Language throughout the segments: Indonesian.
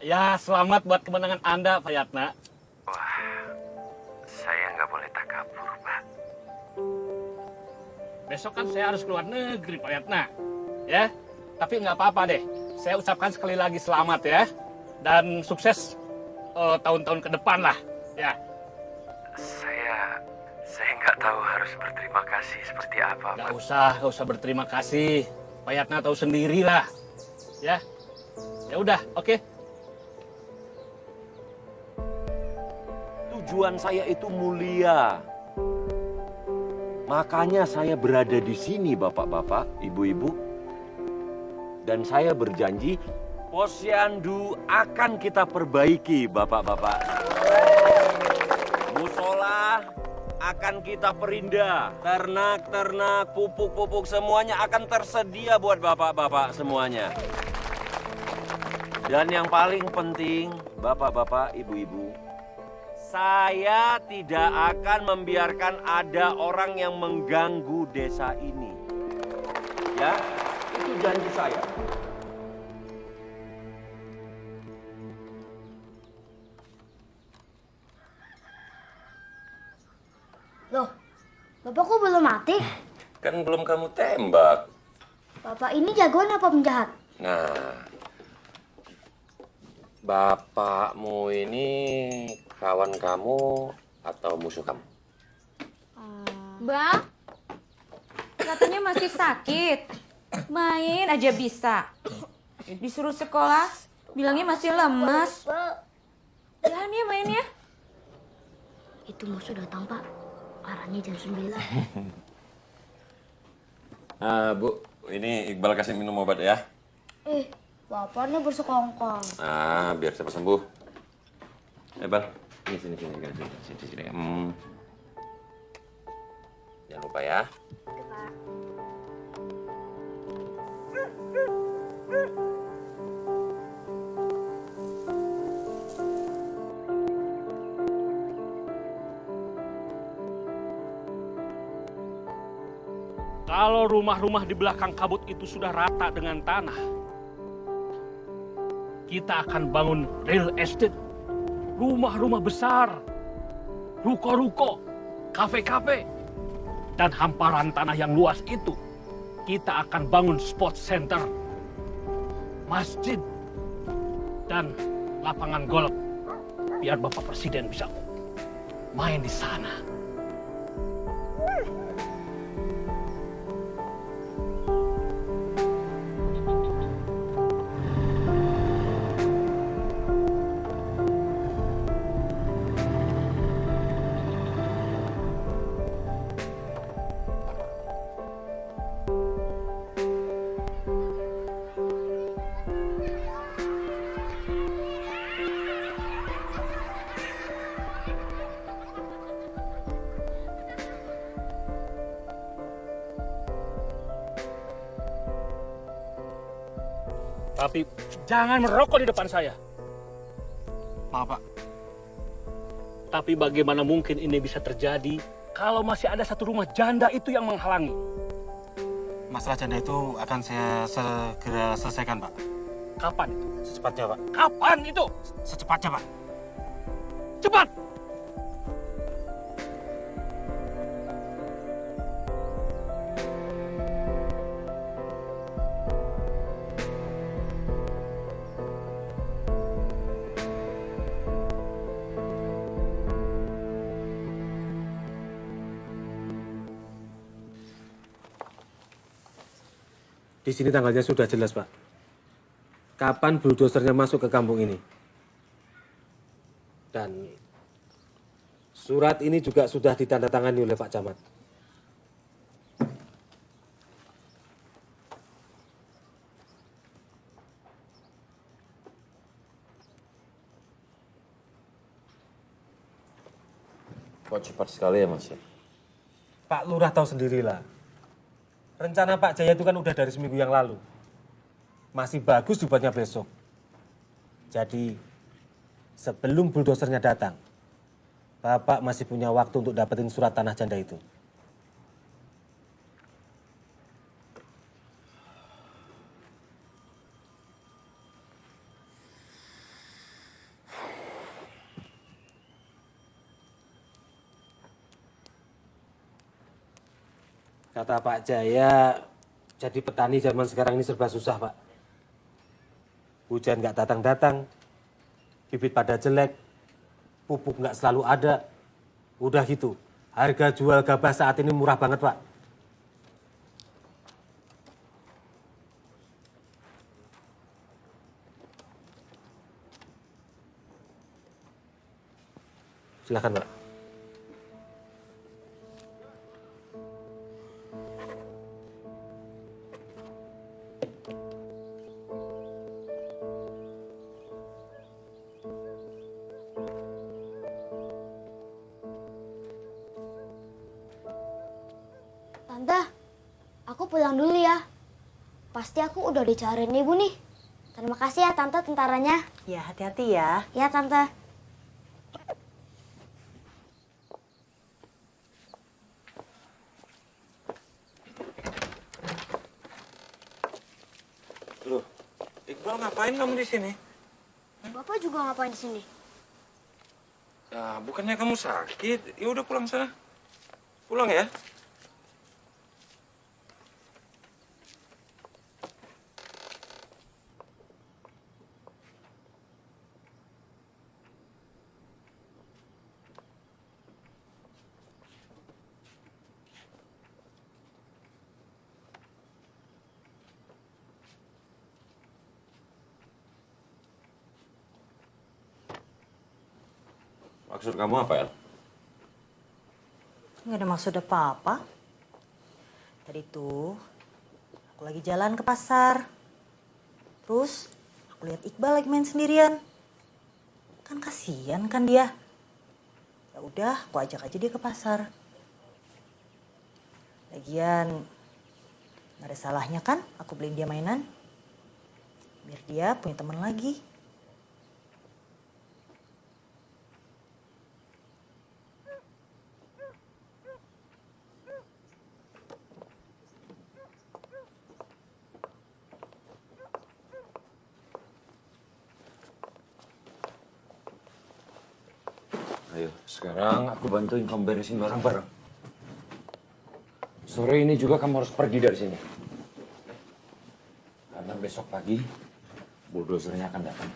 Ya, selamat buat kemenangan Anda, Pak Yatna. Wah, saya nggak boleh takabur, Pak. Besok kan saya harus keluar negeri, Pak Yatna. Ya, tapi nggak apa-apa deh. Saya ucapkan sekali lagi selamat ya. Dan sukses tahun-tahun ke depan lah. Ya. Saya nggak tahu harus berterima kasih seperti apa, Pak. Nggak usah berterima kasih. Pak Yatna tahu sendiri lah. Ya. Ya udah, oke. Tujuan saya itu mulia. Makanya saya berada di sini, bapak-bapak, ibu-ibu. Dan saya berjanji, posyandu akan kita perbaiki, bapak-bapak. Musola akan kita perindah. Ternak-ternak, pupuk-pupuk semuanya akan tersedia buat bapak-bapak semuanya. Dan yang paling penting, bapak-bapak, ibu-ibu, saya tidak akan membiarkan ada orang yang mengganggu desa ini. Ya, itu janji saya. Loh, Bapak kok belum mati? Kan belum kamu tembak. Bapak ini jagoan apa penjahat? Nah, bapakmu ini kawan kamu atau musuh kamu? Bang, katanya masih sakit. Main aja bisa. Disuruh sekolah, bilangnya masih lemas. Jalan ya mainnya. Itu musuh datang, Pak. Arahnya jam 9. Bu, ini Iqbal kasih minum obat ya. Bapaknya bersekongkol. Biar cepat sembuh. Bal, sini. Jangan lupa ya. Oke, Pak. Kalau rumah-rumah di belakang kabut itu sudah rata dengan tanah, kita akan bangun real estate, rumah-rumah besar, ruko-ruko, kafe-kafe, dan hamparan tanah yang luas itu kita akan bangun sport center, masjid, dan lapangan golf biar Bapak Presiden bisa main di sana. Tapi jangan merokok di depan saya. Maaf, Pak. Tapi bagaimana mungkin ini bisa terjadi kalau masih ada satu rumah janda itu yang menghalangi? Masalah janda itu akan saya segera selesaikan, Pak. Kapan itu? Secepatnya, Pak. Kapan itu? Secepatnya, Pak. Cepat! Di sini tanggalnya sudah jelas, Pak. Kapan buldosernya masuk ke kampung ini? Dan surat ini juga sudah ditandatangani oleh Pak Camat. Kok cepat sekali ya, Mas? Pak Lurah tahu sendirilah. Rencana Pak Jaya itu kan udah dari seminggu yang lalu. Masih bagus dibuatnya besok. Jadi, sebelum buldosernya datang, Bapak masih punya waktu untuk dapetin surat tanah janda itu. Kata Pak Jaya, jadi petani zaman sekarang ini serba susah, Pak. Hujan nggak datang-datang, bibit pada jelek, pupuk nggak selalu ada. Udah gitu, harga jual gabah saat ini murah banget, Pak. Silakan, Pak. Tante, aku pulang dulu ya. Pasti aku udah dicariin ibu nih. Terima kasih ya tante tentaranya. Ya, hati-hati ya. Ya tante. Loh, Iqbal ngapain kamu di sini? Bapak juga ngapain di sini? Ya, bukannya kamu sakit? Ya udah pulang sana. Pulang ya. Maksud kamu apa, El? Nggak ada maksud apa-apa. Tadi tuh aku lagi jalan ke pasar. Terus aku lihat Iqbal lagi main sendirian. Kan kasihan kan dia. Ya udah, aku ajak aja dia ke pasar. Lagian nggak ada salahnya kan aku beliin dia mainan. Biar dia punya teman lagi. Ayo, sekarang aku bantuin kamu beresin barang-barang. Sore ini juga kamu harus pergi dari sini. Karena besok pagi, bulldozernya akan datang.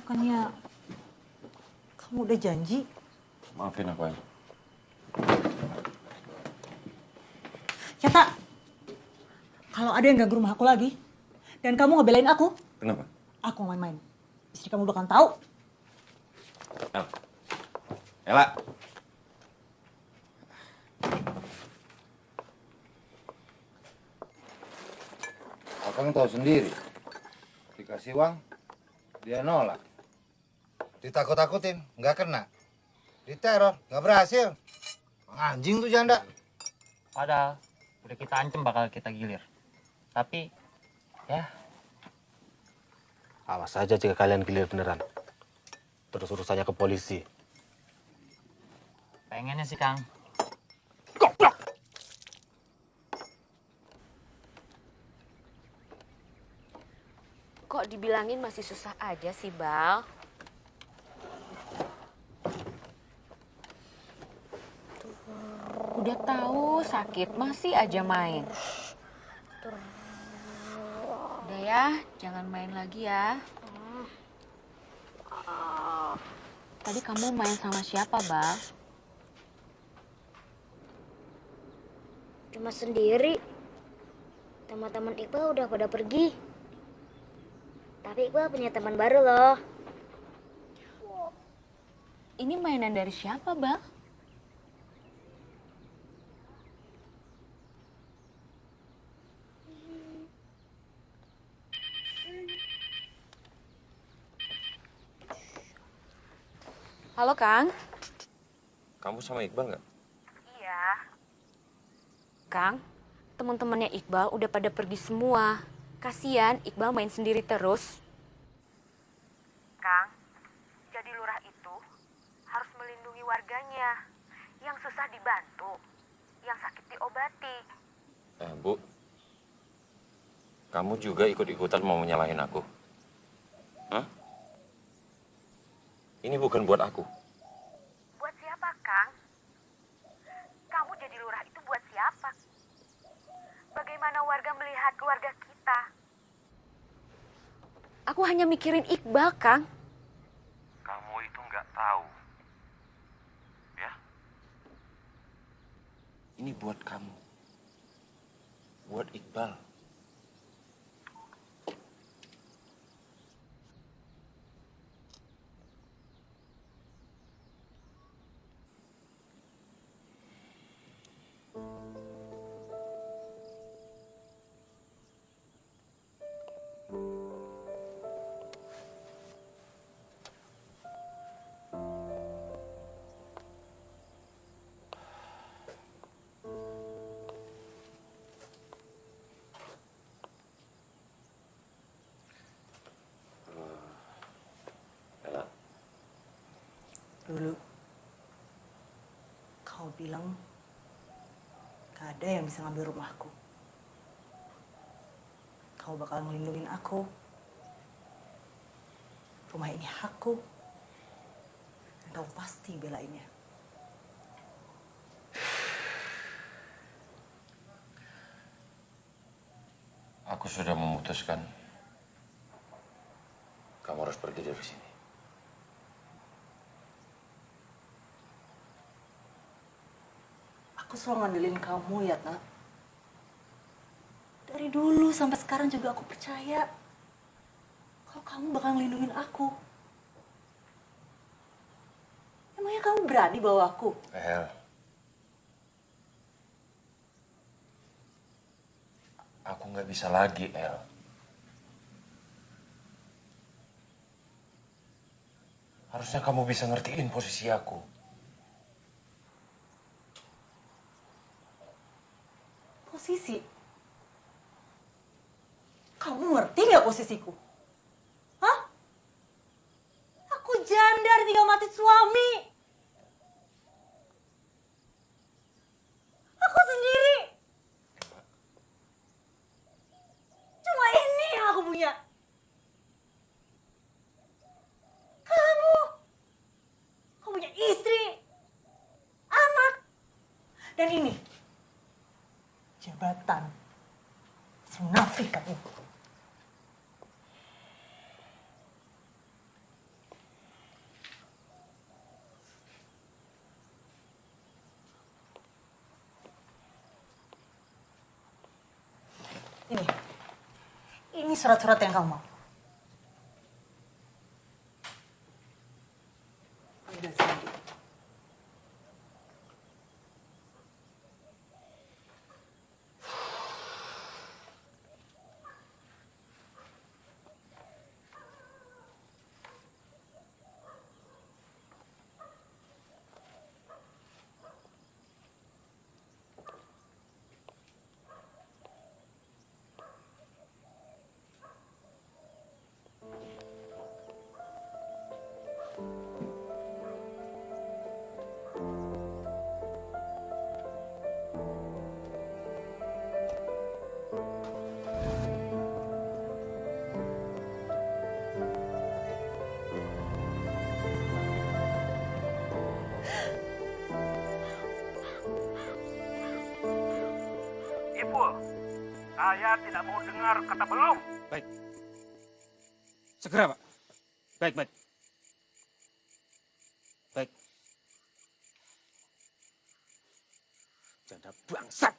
Bukannya kamu udah janji? Maafin aku, El. Cata, kalau ada yang ganggu rumah aku lagi, dan kamu ngebelain aku, Kenapa? aku main-main. Istri kamu bakal tahu. El. Ella. Akang tahu sendiri. Dikasih uang, dia nolak. Ditakut-takutin, nggak kena. Diteror, nggak berhasil. Anjing tuh janda. Padahal udah kita ancam bakal kita gilir. Tapi ya Awas aja jika kalian gilir beneran. Terus urusannya ke polisi. pengennya sih Kang. Kok dibilangin masih susah aja sih, Bal? Udah tahu sakit, masih aja main. Udah ya, jangan main lagi ya. Tadi kamu main sama siapa, Bal? Cuma sendiri. Teman-teman Iqbal udah pada pergi. Tapi Iqbal punya teman baru loh. Ini mainan dari siapa, Bal? Halo, Kang. Kamu sama Iqbal nggak? Iya. Kang, teman-temannya Iqbal udah pada pergi semua. Kasian Iqbal main sendiri terus. Kang, jadi lurah itu harus melindungi warganya. Yang susah dibantu, yang sakit diobati. Bu. Kamu juga ikut-ikutan mau menyalahin aku? Hah? Ini bukan buat aku. Buat siapa, keluarga kita. Aku hanya mikirin Iqbal, Kang. Kamu itu nggak tahu. Ya? Ini buat kamu. Buat Iqbal. Dulu, kau bilang gak ada yang bisa ngambil rumahku. Kau bakal ngelindungin aku. Rumah ini hakku. Dan kau pasti belainnya. Aku sudah memutuskan. Kamu harus pergi dari sini. Aku selalu ngandelin kamu ya, Nak. Dari dulu sampai sekarang juga aku percaya kalau kamu bakal ngelindungin aku. Emangnya kamu berani bawa aku? El. Aku nggak bisa lagi, El. Harusnya kamu bisa ngertiin posisi aku. Posisi? Kamu ngerti nggak posisiku? Hah? Aku janda tinggal mati suami. Aku sendiri. Cuma ini yang aku punya. Kamu punya istri, anak, dan ini jabatan. Munafik kamu. Ini surat-surat yang kamu mau. Ambil sendiri. Ibu, saya tidak mau dengar kata belum. Baik. Segera, Pak. Baik, baik. Baik. Janda bangsat.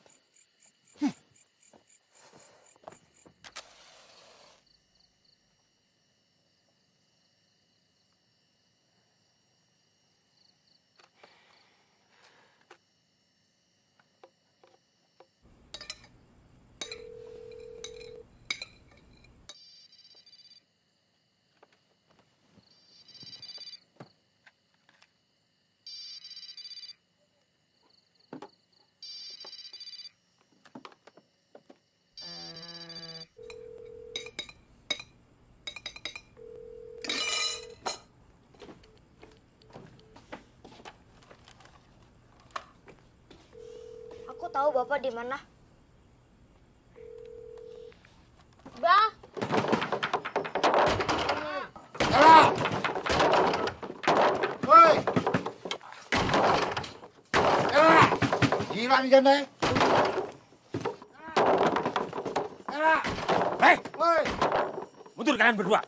Aku tahu Bapak di mana. Bang, Ella! Woi! Ella! Gila nih janda. Ella! betul kalian berdua?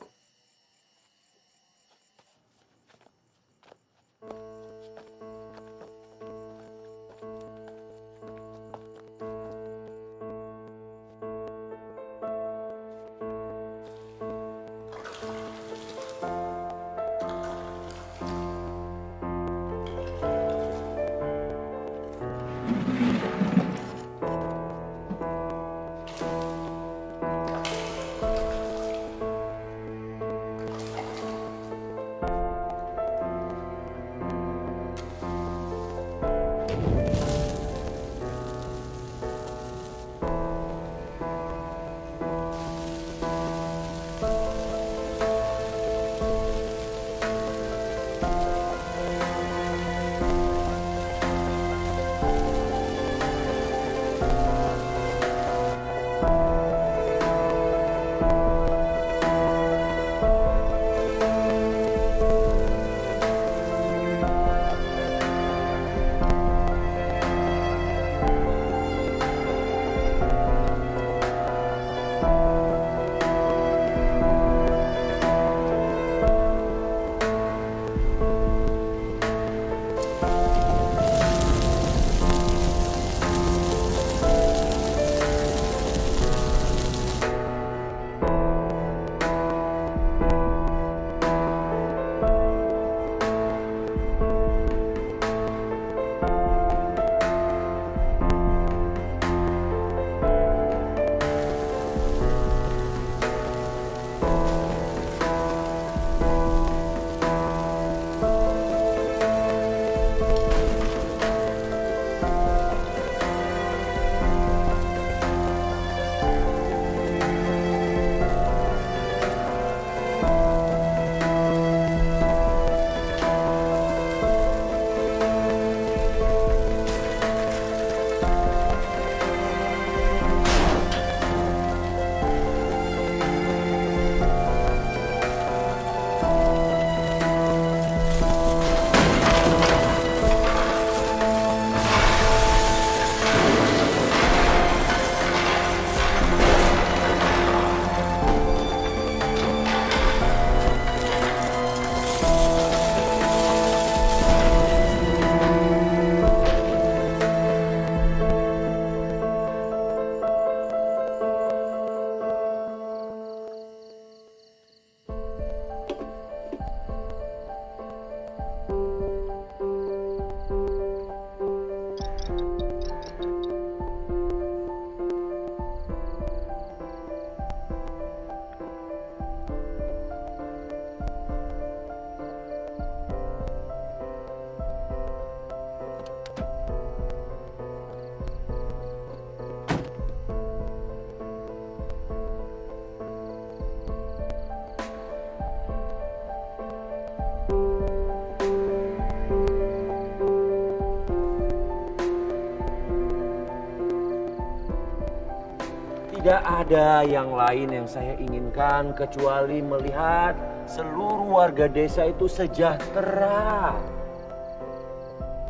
Tidak ada yang lain yang saya inginkan kecuali melihat seluruh warga desa itu sejahtera.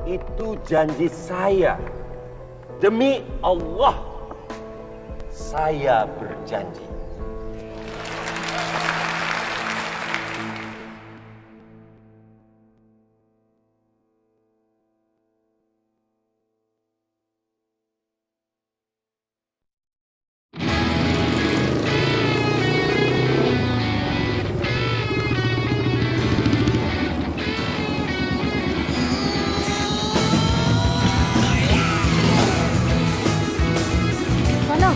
Itu janji saya. Demi Allah, saya berjanji. Sono.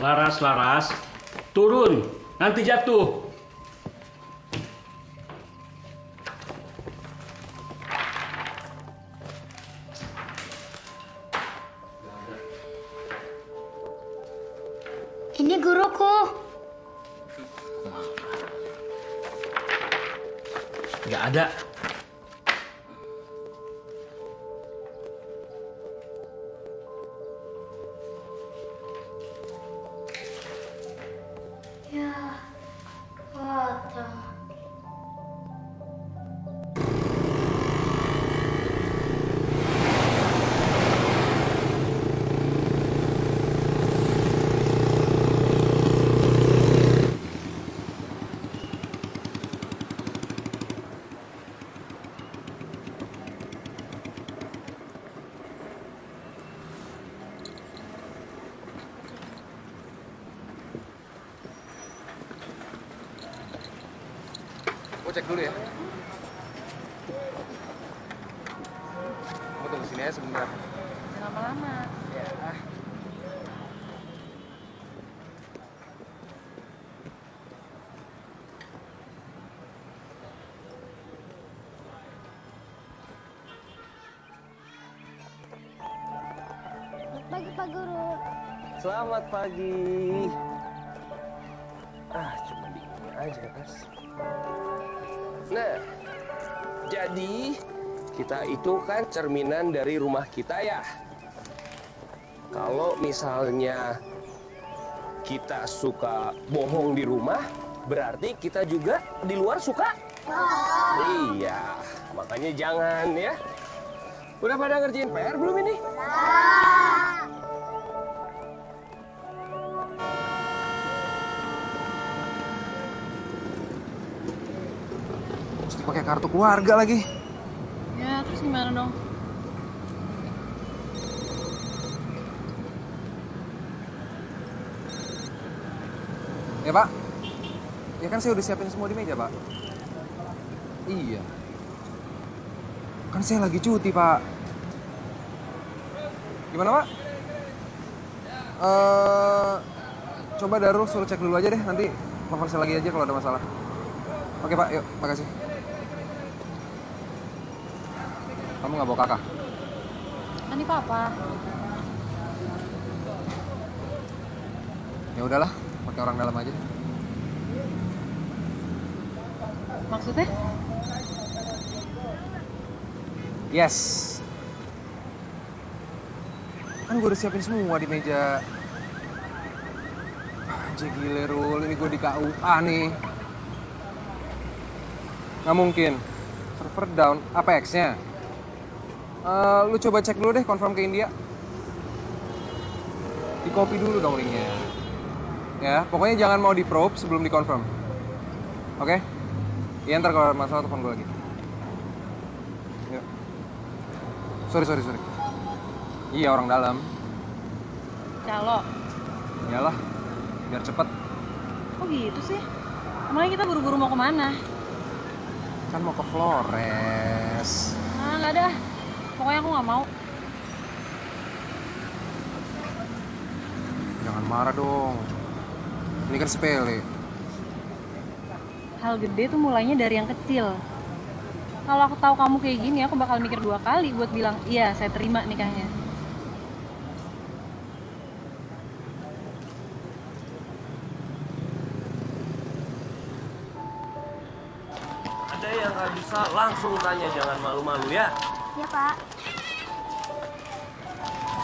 Laras, Laras, turun, nanti jatuh. Ini guruku. Nggak ada. Ya, kata. Gue cek dulu ya. Kamu tunggu sini aja sebentar. Lama-lama. Ya. Pagi Pak Guru. Selamat pagi. Cuma dingin aja, Kas. Nah, jadi kita itu kan cerminan dari rumah kita ya. Kalau misalnya kita suka bohong di rumah, berarti kita juga di luar suka? Iya, makanya jangan ya. Udah pada ngerjain PR belum ini? Mesti pakai kartu keluarga lagi. Ya, terus gimana dong? Ya Pak, ya kan saya udah siapin semua di meja Pak. Iya. Kan saya lagi cuti Pak. Gimana Pak? Coba Darul suruh cek dulu aja deh, nanti telepon saya lagi aja kalau ada masalah. Oke Pak, yuk, makasih. Kamu nggak bawa kakak? Ini papa. Ya udahlah, pakai orang dalam aja. Maksudnya? Yes. Kan gue udah siapin semua di meja. Anjir gile Rul, ini gue di KUA nih. Nggak mungkin. Server down, apa X-nya? Lu coba cek dulu deh, confirm ke India. Di copy dulu dong linknya. Ya, pokoknya jangan mau di probe sebelum di confirm. Oke? Iya, ntar kalau ada masalah telepon gue lagi. Yuk. Sorry. Iya, orang dalam. Calo. Iyalah, biar cepet. Kok gitu sih? Emangnya kita buru-buru mau kemana? Kan mau ke Flores. Ah, nggak ada. Pokoknya aku nggak mau. Jangan marah dong. Ini kan sepele. Hal gede tuh mulainya dari yang kecil. Kalau aku tahu kamu kayak gini, aku bakal mikir 2 kali buat bilang, iya, saya terima nikahnya. Ada yang nggak bisa langsung tanya, jangan malu-malu ya. Ya Pak.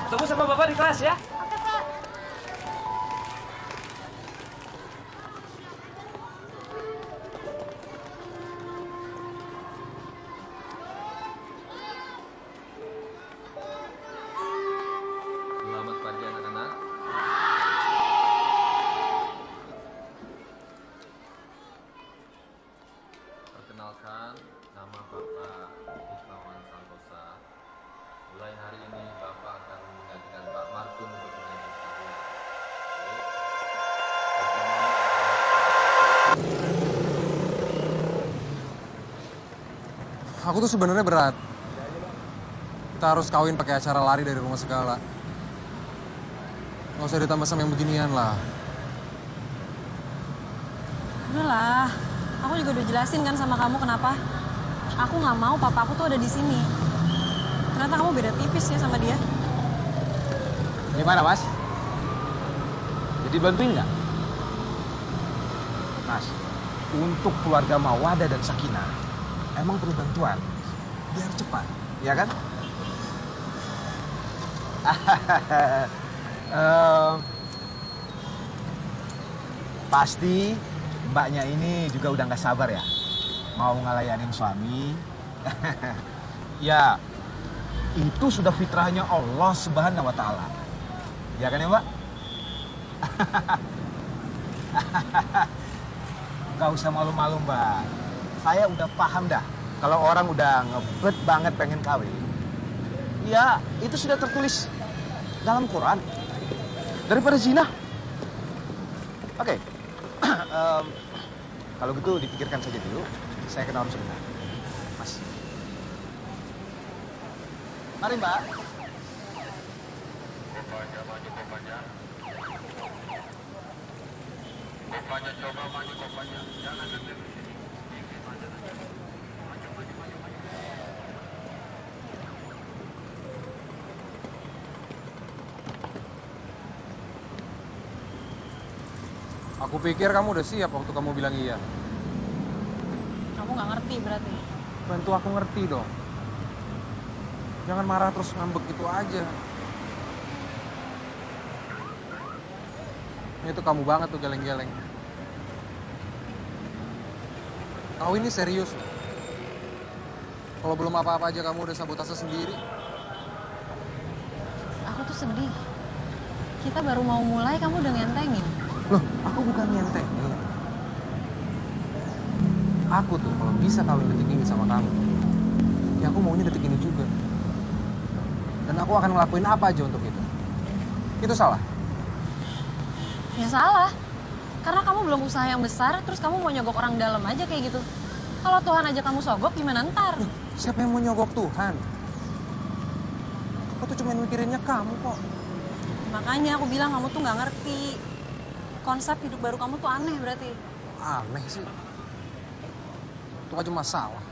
Ketemu sama Bapak di kelas ya. Oke Pak. Selamat pagi anak-anak. Perkenalkan, nama Bapak Iqbawan Santosa. Mulai hari ini Bapak akan menggantikan Pak Markun untuk mengajar kalian. Aku tuh sebenarnya berat. Kita harus kawin pakai acara lari dari rumah segala. Nggak usah ditambah sama yang beginian lah. Udahlah, aku juga udah jelasin kan sama kamu kenapa. Aku nggak mau papa aku tuh ada di sini. Ternyata kamu beda tipis ya sama dia. Gimana, Mas? Jadi bantuin nggak? Mas, untuk keluarga Mawada dan Sakinah, emang perlu bantuan. Biar cepat, ya kan? Pasti mbaknya ini juga udah nggak sabar ya. Mau ngelayanin suami. Ya, itu sudah fitrahnya Allah Subhanahu wa Ta'ala. Ya kan ya, Mbak? Gak usah malu-malu, Mbak. Saya udah paham dah. Kalau orang udah ngebet banget pengen kawin, ya itu sudah tertulis dalam Quran. Daripada zina. Oke. Kalau gitu dipikirkan saja dulu. Saya kenal sebentar. Mas. Mari, Mbak. Bapaknya coba maju, bapaknya. Jangan nanti. Aku pikir kamu udah siap waktu kamu bilang iya. Kamu nggak ngerti berarti. Bantu aku ngerti dong. Jangan marah terus ngambek gitu aja. Itu kamu banget tuh geleng-geleng. Kau ini serius. Kalau belum apa-apa aja kamu udah sabotase sendiri. Aku tuh sedih. Kita baru mau mulai, kamu udah ngentengin. Loh, aku bukan nyentengin. Aku tuh kalau bisa kawin detik ini sama kamu, ya aku maunya detik ini juga. Dan aku akan ngelakuin apa aja untuk itu. Itu salah? Ya salah. Karena kamu belum usaha yang besar, terus kamu mau nyogok orang dalam aja kayak gitu. Kalau Tuhan aja kamu sogok, gimana ntar? Siapa yang mau nyogok Tuhan? Aku tuh cuma mikirinnya kamu kok. Makanya aku bilang kamu tuh nggak ngerti. Konsep hidup baru kamu tuh aneh berarti. Aneh sih. Itu aja masalah.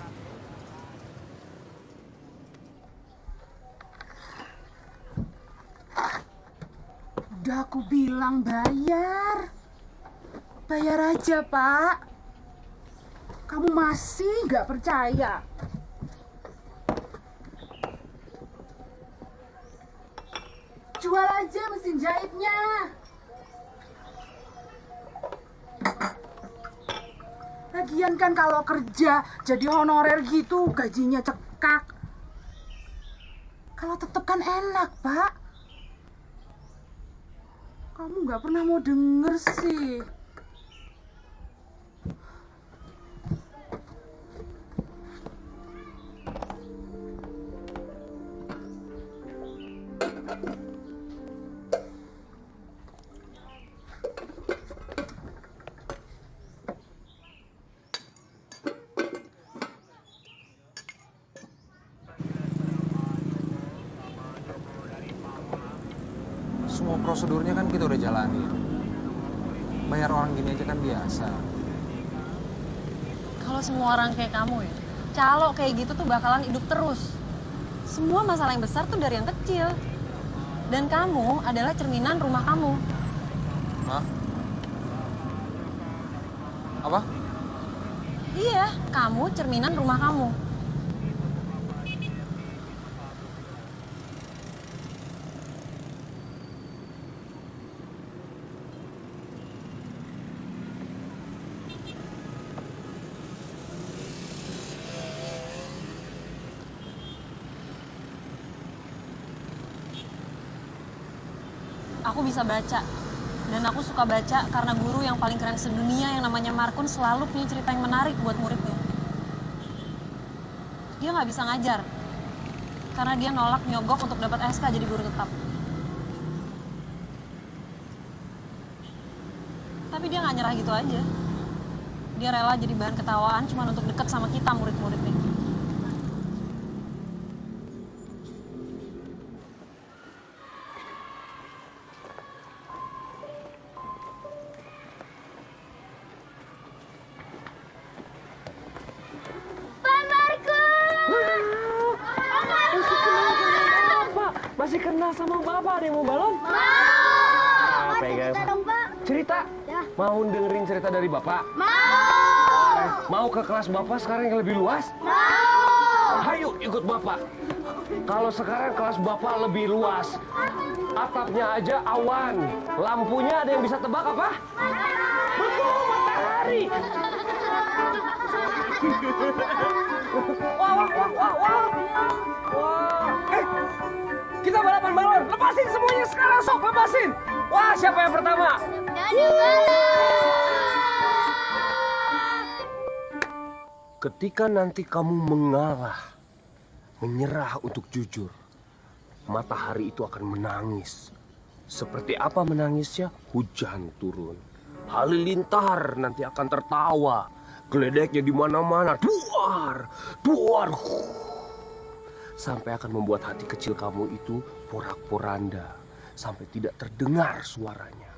Udah aku bilang bayar. Bayar aja, Pak. Kamu masih nggak percaya? Jual aja mesin jahitnya. Lagian kan kalau kerja jadi honorer gitu gajinya cekak. Kalau tetep kan enak, Pak. Kamu nggak pernah mau denger sih. Semua prosedurnya kan kita udah jalani. Bayar orang gini aja kan biasa. Kalau semua orang kayak kamu ya, calo kayak gitu tuh bakalan hidup terus. Semua masalah yang besar tuh dari yang kecil. Dan kamu adalah cerminan rumah kamu. Hah? Apa? Iya, kamu cerminan rumah kamu. Aku bisa baca, dan aku suka baca karena guru yang paling keren sedunia yang namanya Markun selalu punya cerita yang menarik buat muridnya. Dia nggak bisa ngajar, karena dia nolak nyogok untuk dapat SK jadi guru tetap. Tapi dia nggak nyerah gitu aja. Dia rela jadi bahan ketawaan cuma untuk deket sama kita murid-muridnya. Masih kenal sama Bapak, ada yang mau balon? Mau. Pegang. Cerita dong, Pak. Cerita? Ya. Mau dengerin cerita dari Bapak? Mau. Mau ke kelas Bapak sekarang yang lebih luas? Mau. Ayo ikut Bapak. Kalau sekarang kelas Bapak lebih luas. Atapnya aja awan. Lampunya ada yang bisa tebak apa? Betul, matahari. Wah. Kita balapan balon. Lepasin semuanya sekarang, sok lepasin. Wah, siapa yang pertama? Ketika nanti kamu mengalah, menyerah untuk jujur, matahari itu akan menangis. Seperti apa menangisnya? Hujan turun. Halilintar nanti akan tertawa. Geledeknya di mana-mana. Duar. Sampai akan membuat hati kecil kamu itu porak-poranda. Sampai tidak terdengar suaranya.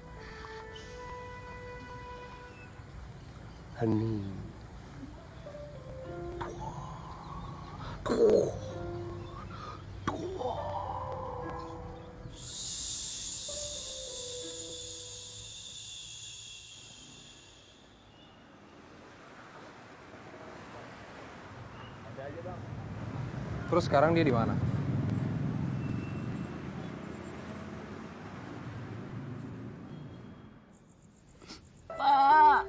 Hening. Terus sekarang dia di mana? Pak.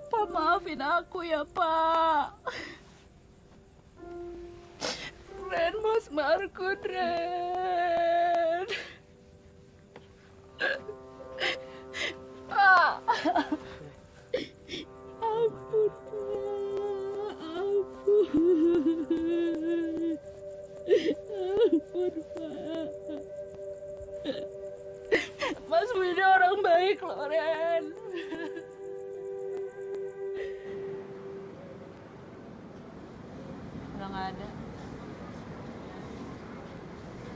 Pak, maafin aku ya, Pak. Ren, Mas Markun, Ren. Pak. Ampun, Pak. Ampun, Pak. Mas Widi orang baik loh, Ren. Udah nggak ada.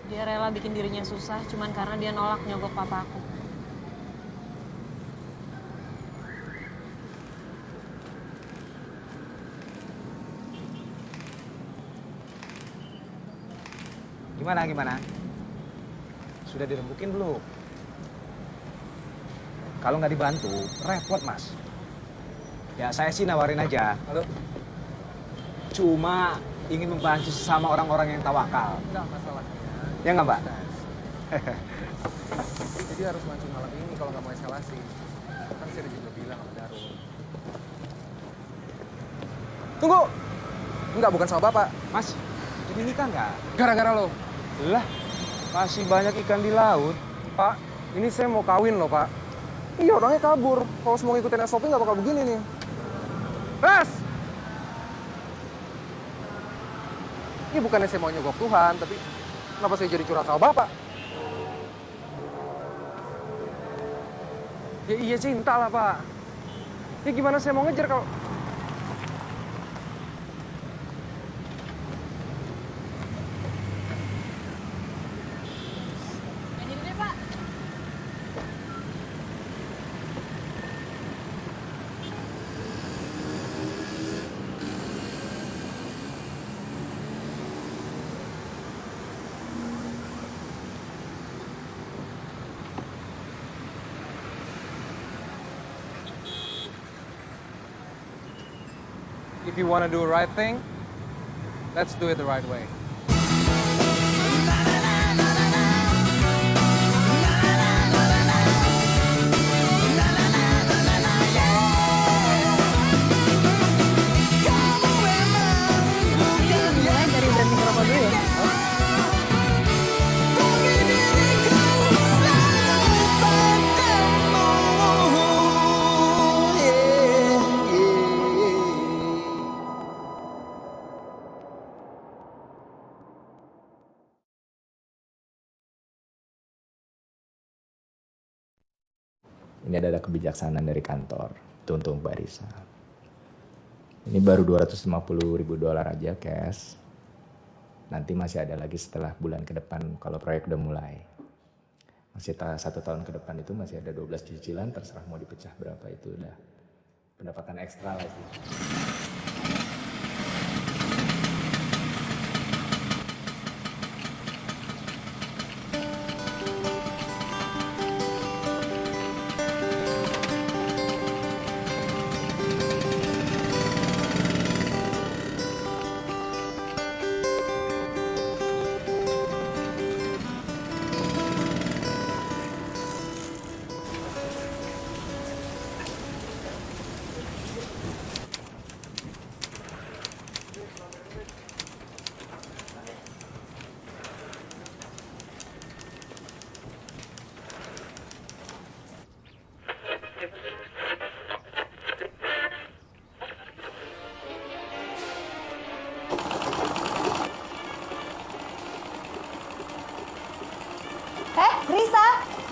Dia rela bikin dirinya susah cuman karena dia nolak nyogok papa aku. Gimana? Sudah dirembukin belum? Kalau nggak dibantu, repot, Mas. Ya, saya sih nawarin aja. Halo? Cuma ingin membantu sesama orang-orang yang tawakal. Enggak masalahnya. Ya nggak, Mbak? Jadi harus langsung malam ini kalau nggak mau eskalasi. Kan saya udah juga bilang sama Darul. Tunggu! Enggak, bukan sama Bapak. Mas, ini nikah nggak? Gara-gara lo. Lah, masih banyak ikan di laut. Pak, ini saya mau kawin loh, Pak. Iya, orangnya kabur. Kalau semua ngikutin SOP nggak bakal begini nih. Res! Ini bukannya saya mau nyogok Tuhan, tapi kenapa saya jadi curhat sama Bapak? Ya iya cinta lah, Pak. Ya gimana saya mau ngejar kalau... If you want to do the right thing, let's do it the right way. Mulai dari berhenti ngerokok dulu ya. Ini ada kebijaksanaan dari kantor, itu untuk Mbak Risa. Ini baru $250.000 aja cash. Nanti masih ada lagi setelah bulan ke depan kalau proyek udah mulai. Masih 1 tahun ke depan itu masih ada 12 cicilan, terserah mau dipecah berapa itu udah pendapatan ekstra lagi.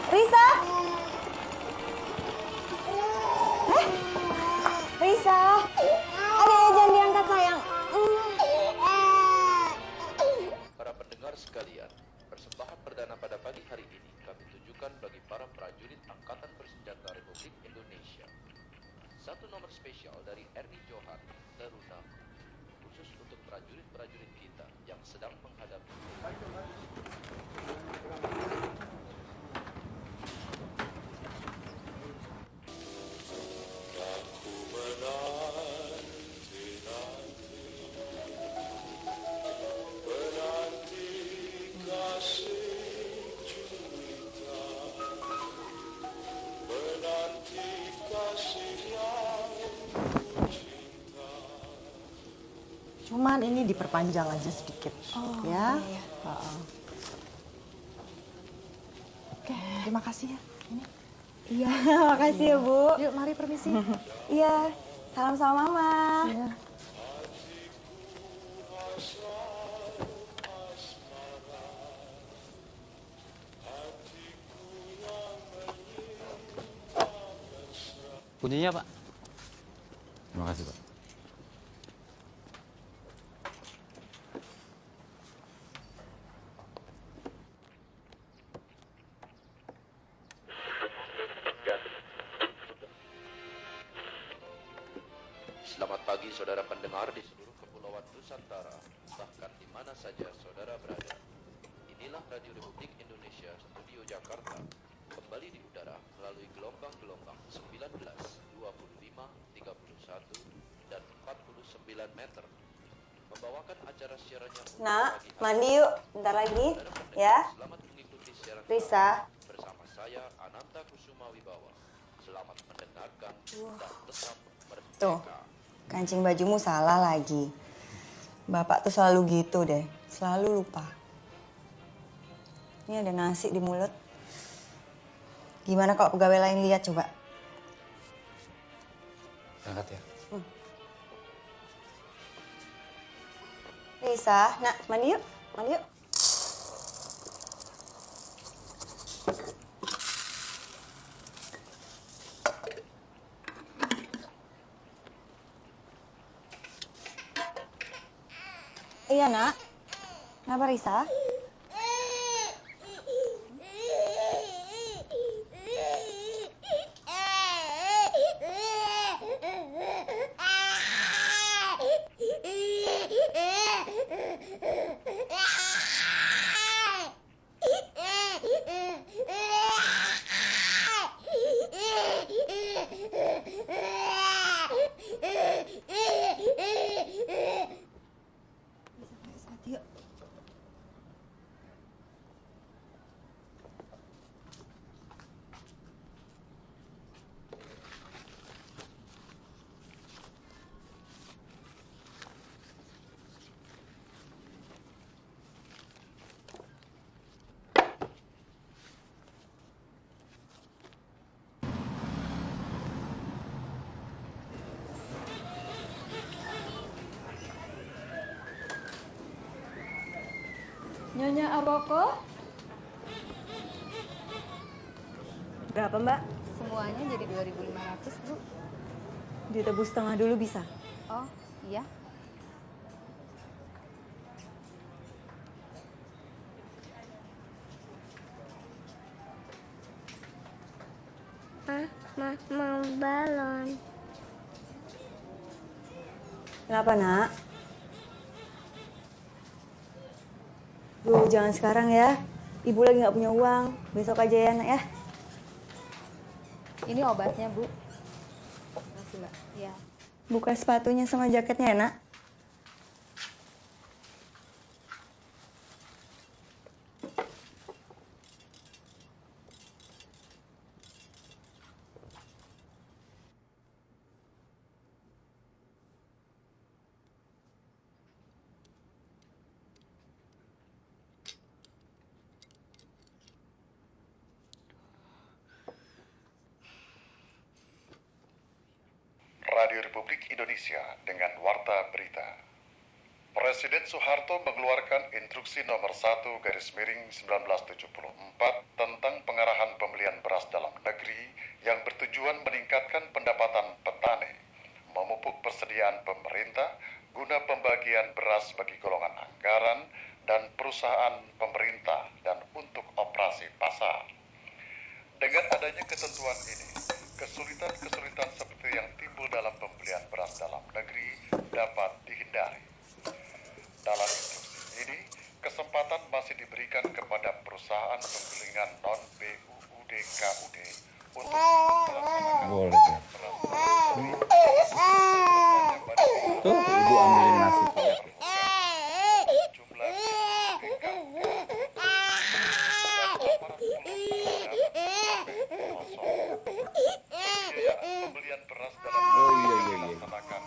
Risa? Risa? Adik, jangan diangkat sayang. Para pendengar sekalian, persembahan perdana pada pagi hari ini kami tujukan bagi para prajurit Angkatan Bersenjata Republik Indonesia. Satu nomor spesial dari Ernie Johan, Teruna, khusus untuk prajurit-prajurit kita yang sedang menghadapi Cuman ini diperpanjang aja sedikit, ya. iya. Oke, terima kasih ya. Ini. Iya, makasih ya Bu. Yuk, mari permisi. Iya, salam sama Mama. Iya. Kuncinya, Pak. Terima kasih, Pak. Selamat pagi saudara pendengar di seluruh kepulauan Nusantara, bahkan di mana saja saudara berada. Inilah Radio Republik Indonesia, Studio Jakarta, kembali di udara melalui gelombang-gelombang 19, 25, 31, dan 49 meter. Membawakan acara siarannya untuk Nak, pagi hari. mandi yuk, bentar lagi, ya. Selamat mengikuti siaran Risa. kami bersama saya Ananta Kusuma Wibawa. Selamat mendengarkan dan tetap merdeka. Tuh, kancing bajumu salah lagi. Bapak tuh selalu gitu deh, selalu lupa. Ini ada nasi di mulut. Gimana kalau pegawai lain lihat coba? Angkat ya. Risa, nak, mandi yuk, mandi yuk. Iya, nak. Kenapa, Risa? Yuk. Nyonya Aboko? Berapa, Mbak? Semuanya jadi 2.500, Bu. Ditebus setengah dulu bisa? Oh, iya. Mau balon. Kenapa, nak? Duh, jangan sekarang ya. Ibu lagi nggak punya uang. Besok aja ya, nak ya. Ini obatnya, Bu. Makasih, Mbak. Iya. Buka sepatunya sama jaketnya ya, nak. Radio Republik Indonesia dengan Warta Berita. Presiden Soeharto mengeluarkan Instruksi Nomor 1/1974 tentang pengarahan pembelian beras dalam negeri yang bertujuan meningkatkan pendapatan petani, memupuk persediaan pemerintah guna pembagian beras bagi golongan anggaran dan perusahaan pemerintah dan untuk operasi pasar. Dengan adanya ketentuan ini, kesulitan-kesulitan seperti yang timbul dalam pembelian beras dalam negeri dapat dihindari. Dalam instruksi ini, kesempatan masih diberikan kepada perusahaan penggilingan non-BUUD KUD untuk Boleh ya. Tuh, ibu ambilin nasi. Pembelian beras dalam dilaksanakan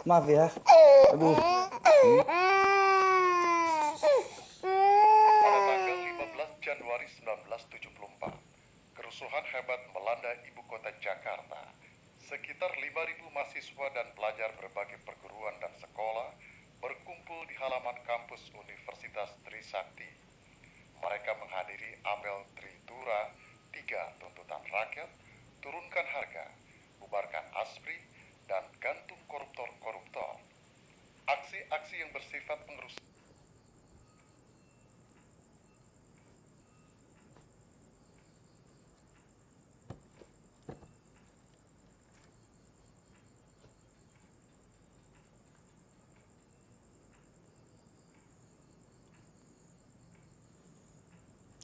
Maaf ya. Aduh. Pada tanggal 15 Januari 1974, kerusuhan hebat melanda ibu kota Jakarta. Sekitar 5.000 mahasiswa dan pelajar berbagai perguruan dan sekolah berkumpul di halaman kampus Universitas Trisakti. Mereka menghadiri apel Tritura 3 tuntutan rakyat, turunkan harga, bubarkan ASPRI, dan gantung koruptor-koruptor. Aksi-aksi yang bersifat pengerusakan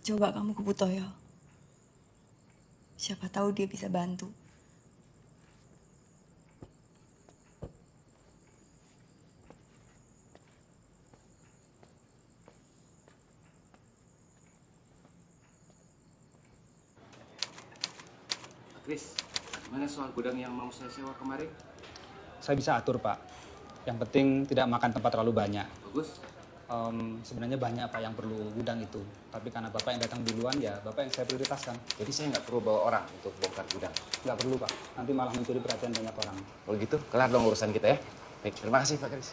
Coba kamu ke Butoyo. Siapa tahu dia bisa bantu. Kris, gimana soal gudang yang mau saya sewa kemarin? Saya bisa atur, Pak. Yang penting tidak makan tempat terlalu banyak. Bagus. Sebenarnya banyak, Pak, yang perlu gudang itu. Tapi karena Bapak yang datang duluan, ya Bapak yang saya prioritaskan. Jadi saya nggak perlu bawa orang untuk bongkar gudang? Nggak perlu, Pak. Nanti malah mencuri perhatian banyak orang. Kalau gitu, kelar dong urusan kita ya. Baik, terima kasih Pak Kris.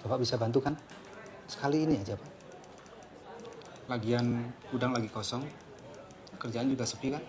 Bapak bisa bantu kan? Sekali ini aja, Pak. Lagian gudang lagi kosong, kerjaan juga sepi kan?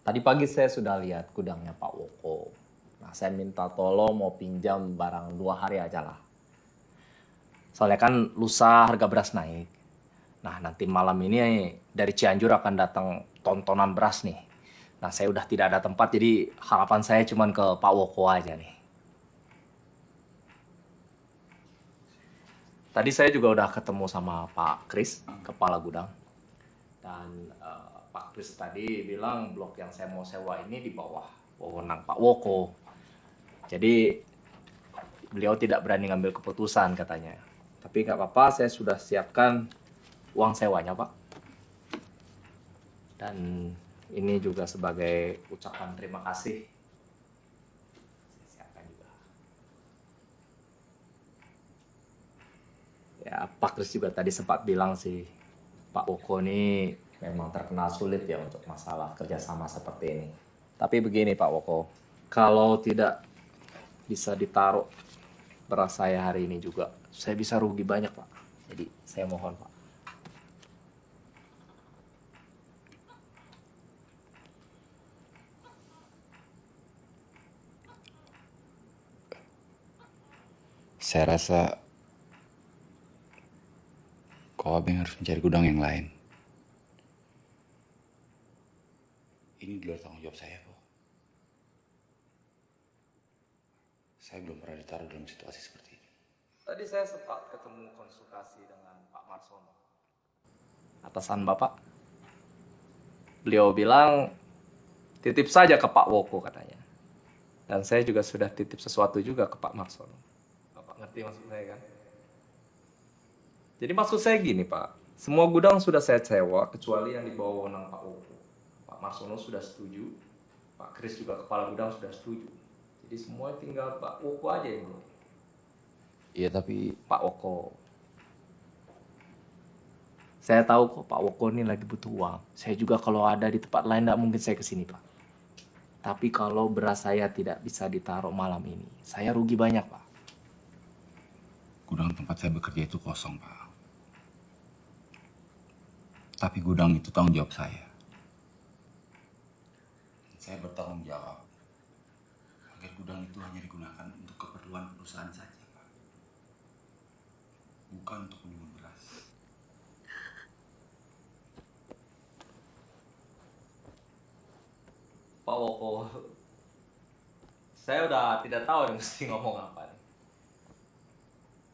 Tadi pagi saya sudah lihat gudangnya Pak Woko. Nah, saya minta tolong mau pinjam barang 2 hari aja lah. Soalnya kan lusa harga beras naik. Nah, nanti malam ini dari Cianjur akan datang tontonan beras nih. Nah, saya udah tidak ada tempat, jadi harapan saya cuma ke Pak Woko aja nih. Tadi saya juga udah ketemu sama Pak Kris, kepala gudang. Dan Pak Kris tadi bilang blok yang saya mau sewa ini di bawah wewenang Pak Woko. Jadi beliau tidak berani ngambil keputusan katanya. Tapi nggak apa-apa, saya sudah siapkan uang sewanya, Pak. Dan ini juga sebagai ucapan terima kasih. Saya siapkan juga. Ya, Pak Kris juga tadi sempat bilang sih, Pak Woko ini memang terkenal sulit ya untuk masalah kerjasama seperti ini. Tapi begini Pak Woko, kalau tidak bisa ditaruh beras saya hari ini juga, saya bisa rugi banyak Pak. Jadi saya mohon Pak. Saya rasa kau Abeng harus mencari gudang yang lain. Ini di luar tanggung jawab saya kok. Saya belum pernah ditaruh dalam situasi seperti ini. Tadi saya sempat ketemu konsultasi dengan Pak Marsono, atasan Bapak. Beliau bilang titip saja ke Pak Woko katanya. Dan saya juga sudah titip sesuatu juga ke Pak Marsono. Bapak ngerti maksud saya kan? Jadi maksud saya gini Pak, semua gudang sudah saya sewa kecuali yang di bawah wewenang Pak Woko. Pak Marsono sudah setuju, Pak Kris juga kepala gudang sudah setuju. Jadi semua tinggal Pak Woko aja yang belum. Iya tapi... Pak Woko. Saya tahu kok Pak Woko ini lagi butuh uang. Saya juga kalau ada di tempat lain tidak mungkin saya kesini Pak. Tapi kalau beras saya tidak bisa ditaruh malam ini, saya rugi banyak Pak. Gudang tempat saya bekerja itu kosong Pak. Tapi gudang itu tanggung jawab saya. Saya bertanggung jawab agar gudang itu hanya digunakan untuk keperluan perusahaan saja. Bukan untuk menimbun beras. Pak Woko, saya udah tidak tahu yang mesti ngomong apa nih.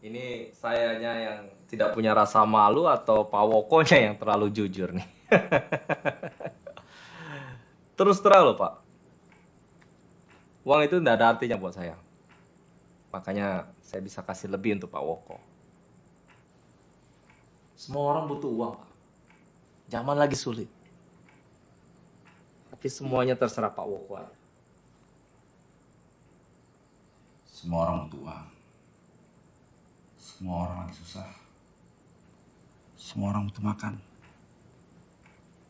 Ini sayanya yang tidak punya rasa malu atau Pak Wokonya yang terlalu jujur nih. Terus terang loh Pak, uang itu tidak ada artinya buat saya. Makanya saya bisa kasih lebih untuk Pak Woko. Semua orang butuh uang, Pak. Zaman lagi sulit. Tapi semuanya terserah Pak Woko aja. Semua orang butuh uang. Semua orang lagi susah. Semua orang butuh makan.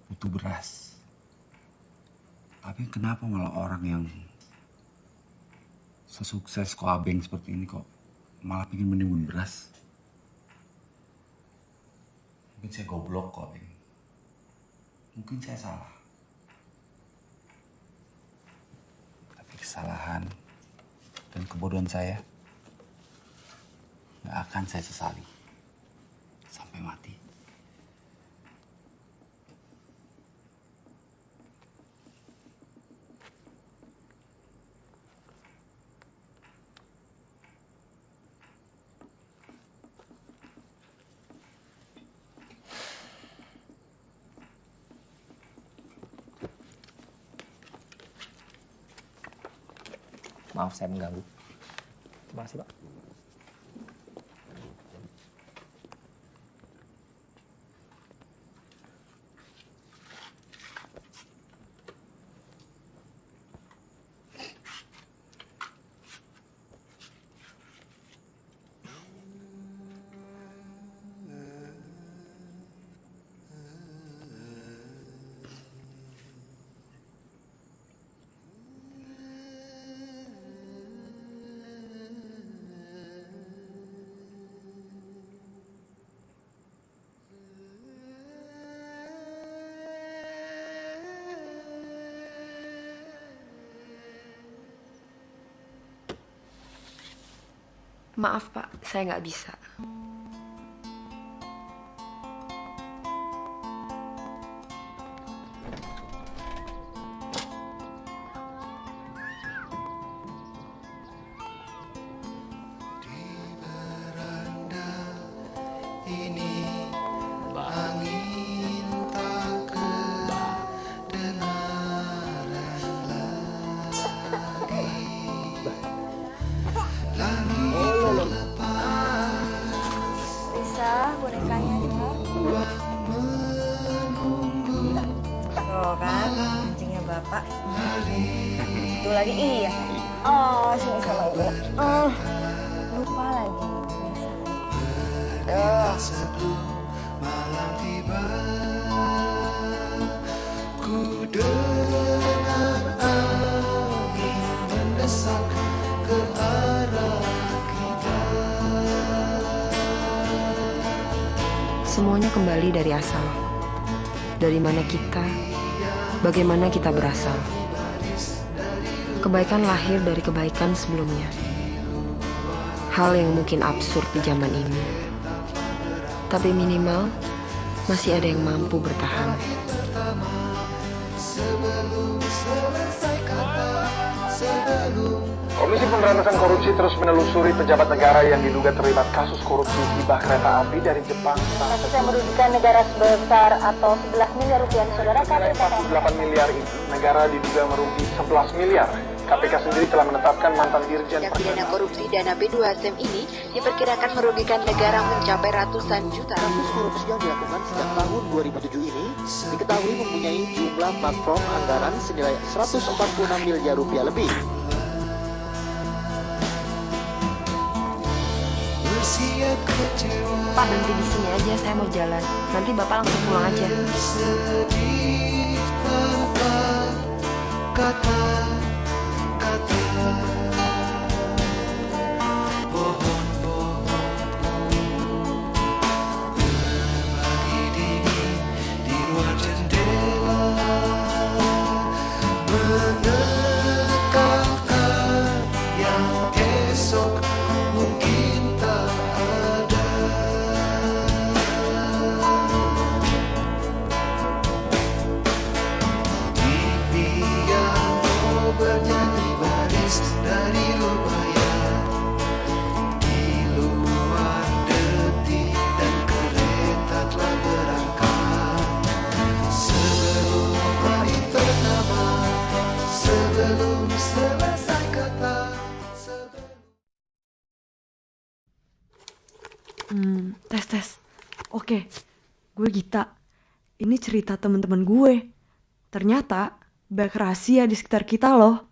Butuh beras. Tapi kenapa malah orang yang sesukses Koabeng seperti ini kok malah ingin menimbun beras? Mungkin saya goblok kok, Bang. Mungkin saya salah. Tapi kesalahan dan kebodohan saya nggak akan saya sesali sampai mati. Maaf saya mengganggu. Terima kasih Pak. Maaf Pak, saya nggak bisa. Bonekanya Tuh kan, kancingnya Bapak. itu lagi iya. Oh, sini sama ibu. Lupa lagi. Malam tiba, ku dengar angin mendesak ke arah kita. Semuanya kembali dari asal. Dari mana kita, bagaimana kita berasal. Kebaikan lahir dari kebaikan sebelumnya. Hal yang mungkin absurd di zaman ini. Tapi minimal, masih ada yang mampu bertahan. sebelum selesai kata, sebelum. Komisi Pemberantasan Korupsi terus menelusuri pejabat negara yang diduga terlibat kasus korupsi hibah kereta api dari Jepang. Kasus yang merugikan negara sebesar atau 11 miliar rupiah, saudara KPK. 48 miliar itu, negara diduga merugi 11 miliar. KPK sendiri telah menetapkan mantan dirjen tindak pidana korupsi dana B2SM ini diperkirakan merugikan negara mencapai ratusan juta. Kasus korupsi yang dilakukan sejak tahun 2007 ini diketahui mempunyai jumlah platform anggaran senilai 146 miliar rupiah lebih. Pak, nanti di sini aja, saya mau jalan. Nanti Bapak langsung pulang aja. Sedih tanpa kata-kata, pohon-pohon berbagi dingin di luar jendela, menekankan yang esok mungkin tak ada. Bernyanyi baris dari lumayan di luar detik dan kereta telah berangkat sebelum hari pertama, sebelum selesai kata, Tes. Oke, gue Gita. Ini cerita teman-teman gue. Ternyata banyak rahasia di sekitar kita loh.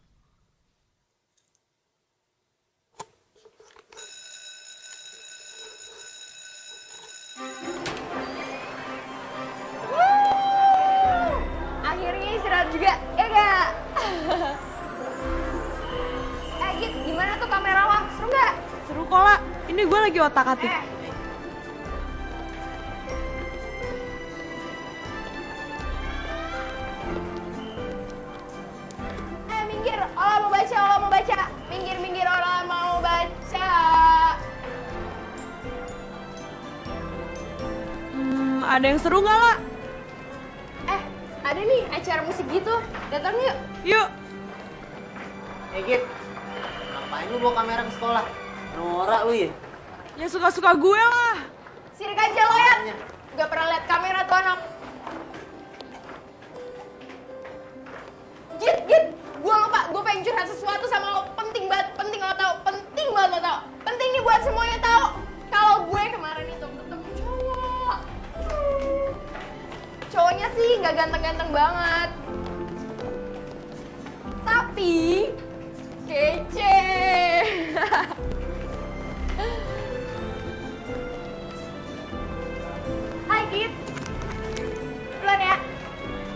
Akhirnya istirahat juga, ya gak? Git, gimana tuh kamera lo? Seru gak? Seru kok lah. Ini gue lagi otak-atik. Minggir, Ola mau baca. Minggir, Ola mau baca. Ada yang seru gak lah? Ada nih acara musik gitu. Datang yuk. Yuk. Git, ngapain lu bawa kamera ke sekolah? Norak lu ya? Ya suka-suka gue lah. Sirik aja lo ya. Gak pernah liat kamera tuh anak. Git, gue lupa. Gue pengen curhat sesuatu sama lo. Penting banget lo tau. Penting nih buat semuanya tau. Kalau gue kemarin itu ketemu cowok. Cowoknya sih gak ganteng-ganteng banget. Tapi kece. Hai Git. Duluan ya.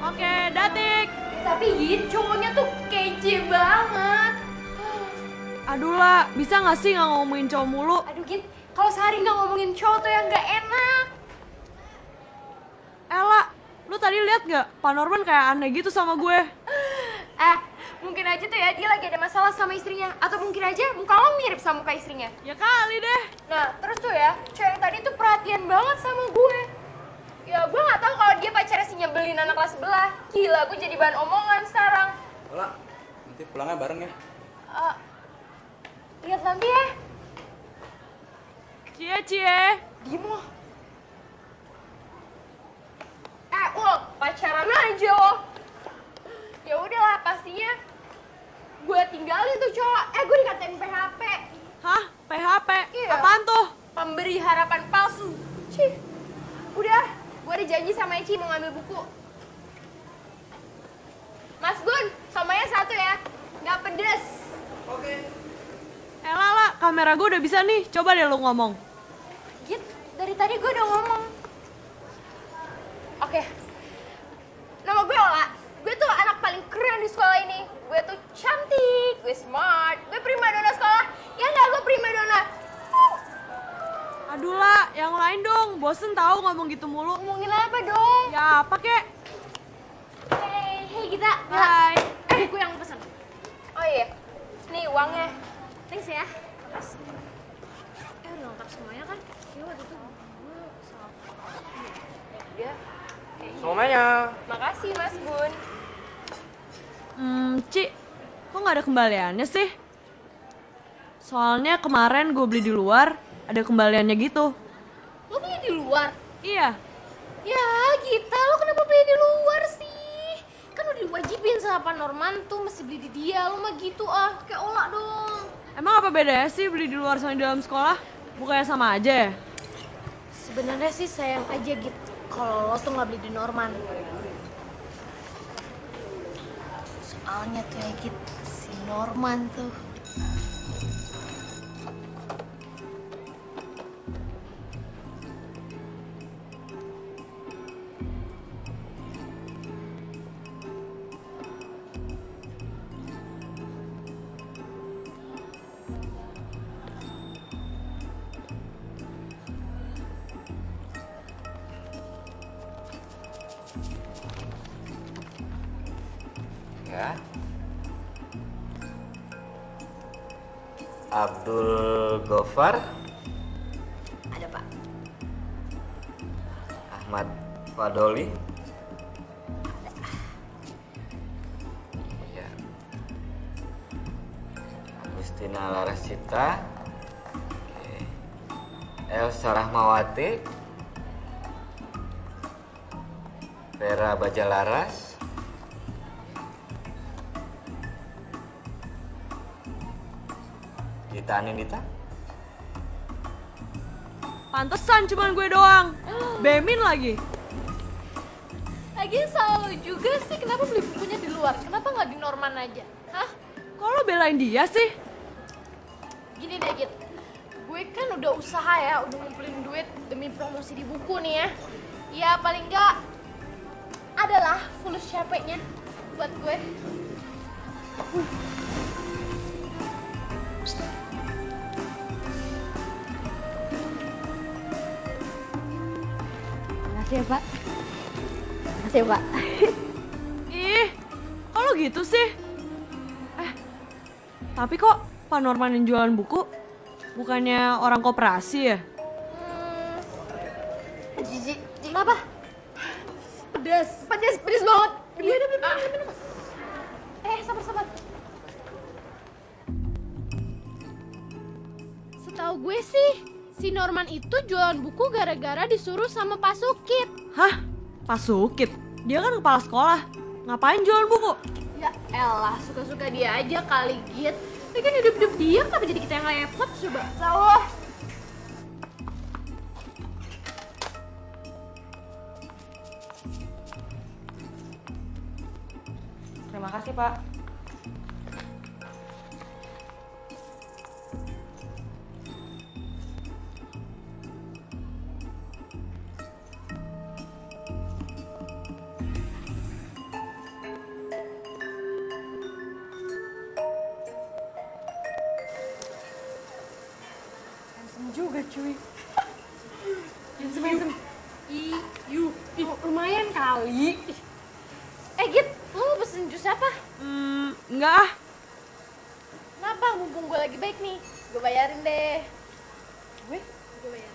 Oke, datik. Tapi Git, cowoknya tuh kece banget. Aduh lah, bisa gak sih gak ngomongin cowok mulu? Aduh Git, kalau sehari gak ngomongin cowok tuh yang gak enak. Ella, lu tadi lihat gak? Pak Norman kayak aneh gitu sama gue. Mungkin aja tuh ya dia lagi ada masalah sama istrinya. Atau mungkin aja muka lo mirip sama muka istrinya. Ya kali deh. Nah, terus tuh ya, cewek yang tadi tuh perhatian banget sama gue. Ya, gue gak tahu kalau dia pacarnya si nyebelin anak kelas sebelah. Gila, gue jadi bahan omongan sekarang. Olah, nanti pulangnya bareng ya. Lihat nanti ya. Cie. Diem lo. Pacaran aja lo. Ya udahlah, pastinya gue tinggalin tuh cowok. Gue dikatain PHP. Hah? PHP? Iya. Apaan tuh? Pemberi harapan palsu. Cih. Udah, gue ada janji sama Eci mau ngambil buku. Mas Gun, somanya satu ya. Nggak pedes. Oke. Lah, kamera gue udah bisa nih. Coba deh lu ngomong. Git, dari tadi gue udah ngomong. Oke. Nama gue Ola. Gue tuh anak paling keren di sekolah ini. Gue tuh cantik, gue smart, gue primadona sekolah. Ya nggak, gue primadona. Aduh lah, yang lain dong. Bosen tahu ngomong gitu mulu. Ngomongin apa dong? Ya apa kek? Hey Gita. Hai. Buku yang pesen. Oh iya, nih uangnya. Thanks ya. Makasih. Udah lengkap semuanya kan? Ya waktu itu gue salah. Dia. Semuanya. Makasih Mas Bun. Ci, kok nggak ada kembaliannya sih? Soalnya kemarin gue beli di luar, ada kembaliannya gitu. Lo beli di luar? Iya. Ya Gita, lo kenapa beli di luar sih? Kan udah diwajibin sama Pak Norman tuh mesti beli di dia. Lo mah gitu kayak Ola dong. Emang apa bedanya sih beli di luar sama di dalam sekolah? Bukannya sama aja ya? Sebenarnya sih sayang aja gitu kalau lo tuh nggak beli di Norman. Soalnya tuh ya Git, si Norman tuh. Ya. Abdul Gofar. Ada Pak. Ahmad Fadoli. Iya. Agustina Larascita. Oke. Elsa Rahmawati. Vera Bajalaras. Dita Anindita? Pantesan cuman gue doang. Bemin lagi. Lagian salah lo juga sih, kenapa beli bukunya di luar? Kenapa nggak di Norman aja? Hah? Kok lo belain dia sih? Gini deh Git, gue kan udah usaha ya, udah ngumpulin duit demi promosi di buku nih ya. Ya paling nggak adalah fulus capeknya buat gue. Makasih ya Pak. Makasih ya Pak. Ih, kok lo gitu sih? Tapi kok Pak Norman yang jualan buku bukannya orang koperasi ya? Jijik, apa? Pedes banget. Iya, minum. Sabar. Setahu gue sih, si Norman itu jualan buku gara-gara disuruh sama Pak Sukit. Hah? Pak Sukit? Dia kan kepala sekolah. Ngapain jualan buku? Ya elah, suka-suka dia aja kali Git. Tapi kan hidup-hidup dia, kenapa jadi kita yang repot coba? Salah. Terima kasih, Pak. Juga cuy. Handsome. Lumayan kali. Git, lu mau pesen jus apa? Enggak ah. Kenapa? Mumpung gue lagi baik nih. Gue bayarin deh. Gue bayarin.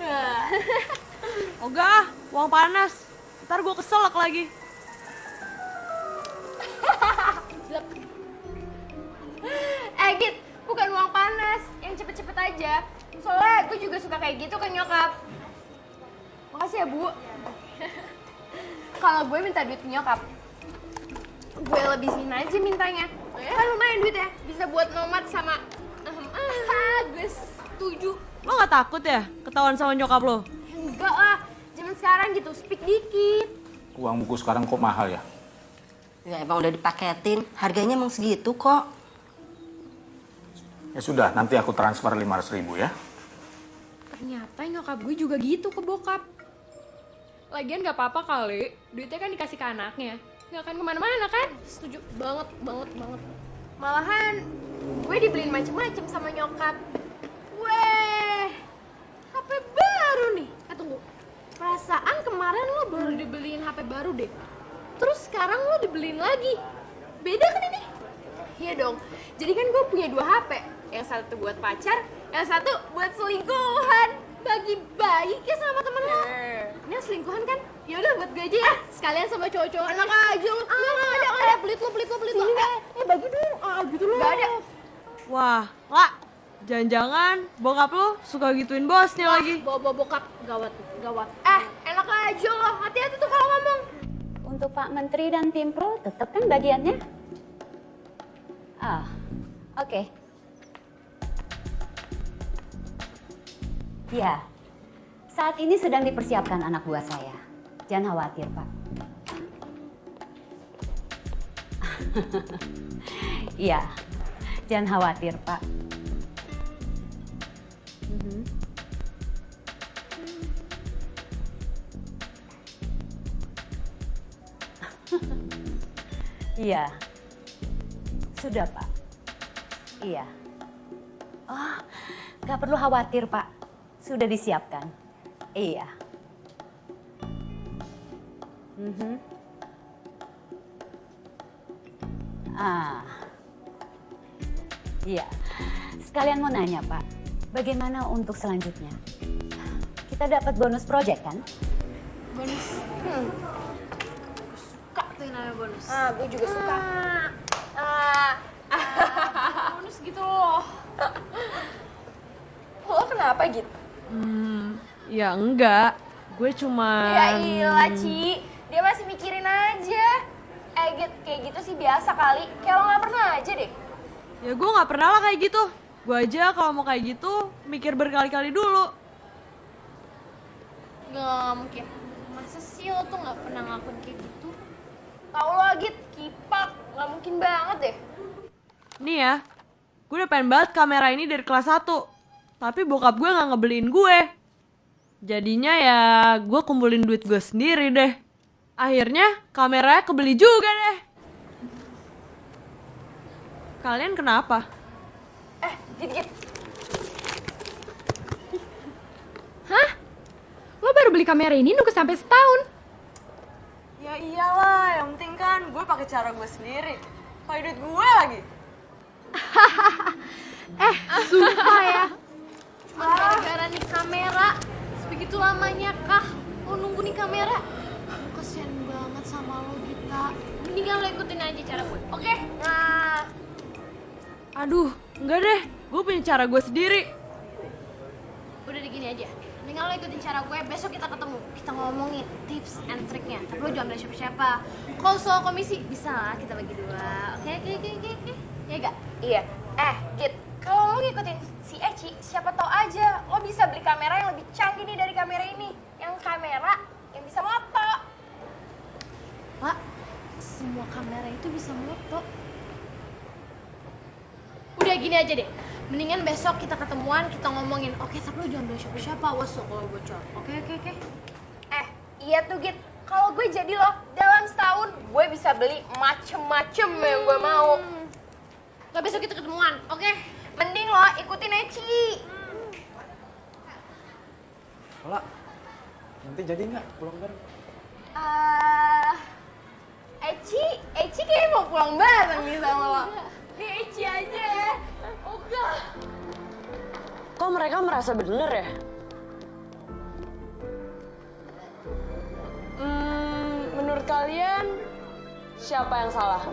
Enggak ah, uang panas. Ntar gue keselak lagi. Git, bukan uang panas. Yang cepet-cepet aja. Soalnya gue juga suka kayak gitu kan nyokap. Makasih ya Bu. Kalau gue minta duit ke nyokap, gue lebihin aja mintanya. Kan lumayan duit ya, bisa buat nomad sama gue setuju. Lo gak takut ya ketahuan sama nyokap lo? Enggak lah, zaman sekarang gitu, speak dikit. Uang buku sekarang kok mahal ya? Ya emang udah dipaketin, harganya emang segitu kok. Ya sudah, nanti aku transfer 500.000 ya. Ternyata nyokap gue juga gitu ke bokap. Lagian gak apa-apa kali, duitnya kan dikasih ke anaknya. Gak akan kemana-mana kan? Setuju banget. Malahan gue dibeliin macem-macem sama nyokap. Weh, HP baru nih. Tunggu, perasaan kemarin lo baru dibeliin HP baru deh. Terus sekarang lo dibeliin lagi. Beda kan ini? Iya dong, jadi kan gue punya 2 HP. Yang satu buat pacar, yang satu buat selingkuhan. Bagi baik ya sama temen lo. Ini selingkuhan kan? Ya udah buat gue aja ya. Sekalian sama cowok-cowok. Enak aja lo. Ada pelit lo. Bagi dulu. Wah, jangan-jangan bokap lu suka gituin bosnya lagi. Bawa bokap, gawat. Enak aja loh, hati-hati tuh kalau ngomong. Untuk Pak Menteri dan tim pro tetap kan bagiannya? Oke. Ya, saat ini sedang dipersiapkan anak buah saya. Jangan khawatir, Pak. Iya, jangan khawatir, Pak. Iya, sudah Pak. Iya. Oh, nggak perlu khawatir Pak, sudah disiapkan. Iya. Iya. Sekalian mau nanya Pak, bagaimana untuk selanjutnya? Kita dapat bonus project kan? Bonus? Suka tuh yang namanya bonus. Gue juga suka. Bonus gitu loh. Lo kenapa gitu? Ya enggak. Gue cuma... Ya iyalah, Ci. Dia masih mikirin aja. Git, kayak gitu sih biasa kali. Kayak lo gak pernah aja deh. Ya gue gak pernah lah kayak gitu. Gue aja kalau mau kayak gitu, mikir berkali-kali dulu. Gak mungkin. Masa sih lo tuh gak pernah ngelakuin kayak gitu? Tau lo, Git, kipak. Gak mungkin banget deh. Nih ya, gue udah pengen banget kamera ini dari kelas 1. Tapi bokap gue gak ngebeliin gue. Jadinya ya gue kumpulin duit gue sendiri deh. Akhirnya kameranya kebeli juga deh. Kalian kenapa? Git. Hah? Lo baru beli kamera ini nunggu sampai setahun? Ya iyalah, yang penting kan gue pakai cara gue sendiri. Pakai duit gue lagi. Sumpah ya. Cuma gara-gara nih kamera. Sebegitu lamanya kah lo nunggu nih kamera? Gue kasihan banget sama lo, Gita. Mendingan lo ikutin aja cara gue, oke? Nah. Aduh, enggak deh. Gue punya cara gue sendiri. Udah gini aja. Mendingan lo ikutin cara gue, besok kita ketemu. Kita ngomongin tips and triknya. Tapi lo jangan bilang siapa-siapa. Kalau soal komisi, bisa lah kita bagi 2. Oke. Ya gak? Iya. Git, kalau lo ngikutin si Eci, siapa tau aja lo bisa beli kamera yang lebih canggih nih dari kamera ini. Yang kamera yang bisa moto. Lah, semua kamera itu bisa moto. Udah gini aja deh. Mendingan besok kita ketemuan, kita ngomongin. Oke, tapi lo jangan bilang siapa-siapa. Awas lo kalau bocor. Oke. Iya tuh, Git. Kalau gue jadi lo, dalam setahun gue bisa beli macem-macem yang gue mau. Gak besok kita ketemuan, oke? Mending lo ikutin Eci. Ola, nanti jadi nggak pulang bareng? Eci kayaknya mau pulang bareng nih sama lo. Nih Eci aja ya. Oke. Kok mereka merasa bener ya? Menurut kalian siapa yang salah?